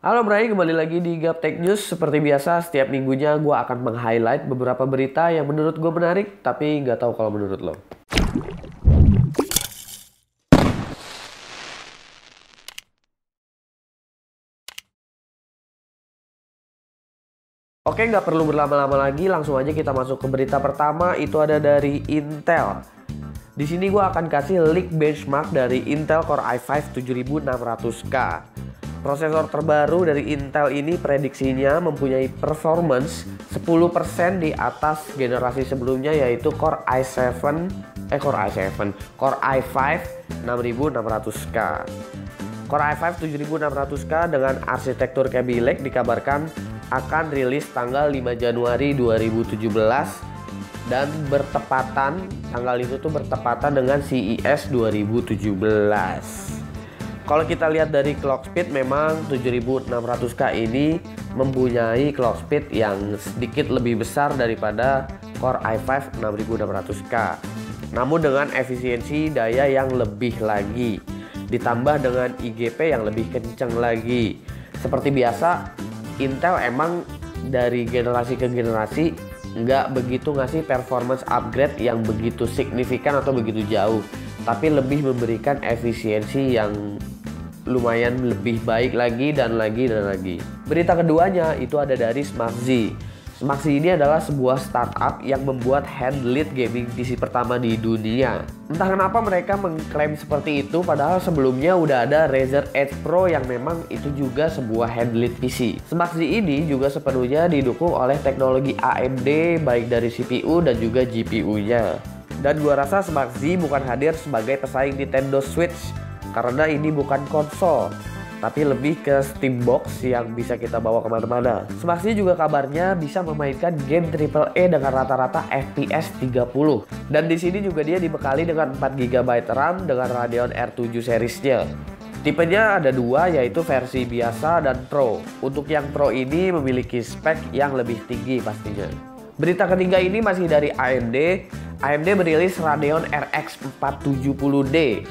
Halo Bray, kembali lagi di Gaptek News. Seperti biasa, setiap minggunya gue akan meng-highlight beberapa berita yang menurut gue menarik, tapi nggak tahu kalau menurut lo. Oke, nggak perlu berlama-lama lagi, langsung aja kita masuk ke berita pertama. Itu ada dari Intel. Di sini gue akan kasih leak benchmark dari Intel Core i5 7600K. Prosesor terbaru dari Intel ini prediksinya mempunyai performance 10% di atas generasi sebelumnya, yaitu Core i5 6600K. Core i5 7600K dengan arsitektur Kaby Lake dikabarkan akan rilis tanggal 5 Januari 2017 dan tanggal itu bertepatan dengan CES 2017. Kalau kita lihat dari clock speed, memang 7600K ini mempunyai clock speed yang sedikit lebih besar daripada Core i5 6600K. Namun dengan efisiensi daya yang lebih lagi, ditambah dengan IGP yang lebih kencang lagi. Seperti biasa, Intel emang dari generasi ke generasi nggak begitu ngasih performance upgrade yang begitu signifikan atau begitu jauh, tapi lebih memberikan efisiensi yang lumayan lebih baik lagi dan lagi. Berita keduanya itu ada dari Smaxzy. Smaxzy ini adalah sebuah startup yang membuat hand-lit gaming PC pertama di dunia. Entah kenapa mereka mengklaim seperti itu, padahal sebelumnya udah ada Razer Edge Pro yang memang itu juga sebuah hand-lit PC. Smaxzy ini juga sepenuhnya didukung oleh teknologi AMD, baik dari CPU dan juga GPU-nya. Dan gua rasa Smaxzy bukan hadir sebagai pesaing Nintendo Switch, karena ini bukan konsol, tapi lebih ke Steambox yang bisa kita bawa kemana-mana. Smaxzy juga kabarnya bisa memainkan game AAA dengan rata-rata FPS 30. Dan di sini juga dia dibekali dengan 4GB RAM dengan Radeon R7 seriesnya. Tipenya ada dua, yaitu versi biasa dan Pro. Untuk yang Pro ini memiliki spek yang lebih tinggi pastinya. Berita ketiga ini masih dari AMD. AMD merilis Radeon RX 470D.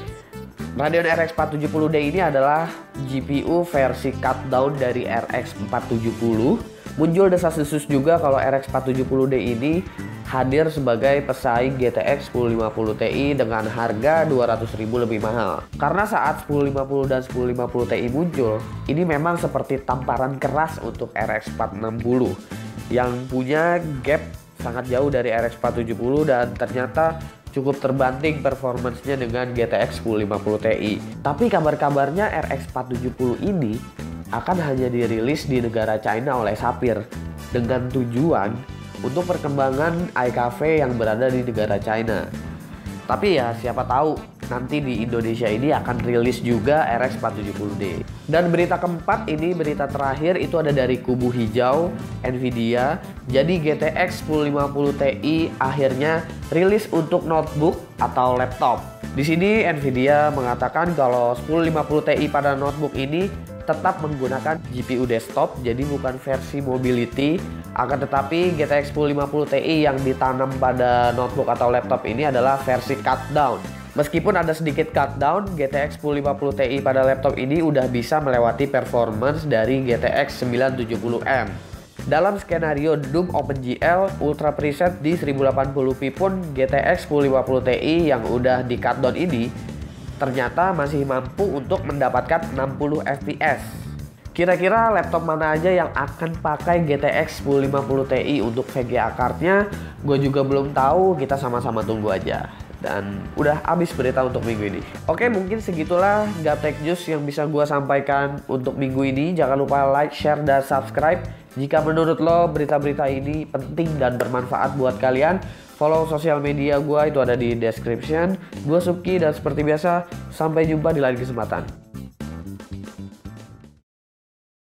Radeon RX 470D ini adalah GPU versi cut down dari RX 470. Muncul desas-desus juga kalau RX 470D ini hadir sebagai pesaing GTX 1050 Ti dengan harga 200.000 lebih mahal. Karena saat 1050 dan 1050 Ti muncul, ini memang seperti tamparan keras untuk RX 460 yang punya gap sangat jauh dari RX 470 dan ternyata cukup terbanting performance-nya dengan GTX 1050 Ti. Tapi kabar-kabarnya RX 470 ini akan hanya dirilis di negara China oleh Sapphire dengan tujuan untuk perkembangan iCafe yang berada di negara China. Tapi ya siapa tahu nanti di Indonesia ini akan rilis juga RX 470D. Dan berita keempat ini, berita terakhir, itu ada dari kubu hijau Nvidia. Jadi GTX 1050 Ti akhirnya rilis untuk notebook atau laptop. Di sini Nvidia mengatakan kalau 1050 Ti pada notebook ini tetap menggunakan GPU desktop, jadi bukan versi mobility. Akan tetapi GTX 1050 Ti yang ditanam pada notebook atau laptop ini adalah versi cut down. Meskipun ada sedikit cut down, GTX 1050 Ti pada laptop ini udah bisa melewati performance dari GTX 970M. Dalam skenario Doom OpenGL Ultra Preset di 1080p pun GTX 1050 Ti yang udah di cut down ini ternyata masih mampu untuk mendapatkan 60 fps. Kira-kira laptop mana aja yang akan pakai GTX 1050 Ti untuk VGA card-nya? Gue juga belum tahu, kita sama-sama tunggu aja. Dan udah habis berita untuk minggu ini. Oke, mungkin segitulah Gaptek News yang bisa gue sampaikan untuk minggu ini. Jangan lupa like, share, dan subscribe. Jika menurut lo berita-berita ini penting dan bermanfaat buat kalian, follow sosial media gue, itu ada di description. Gue Subki dan seperti biasa, sampai jumpa di lain kesempatan.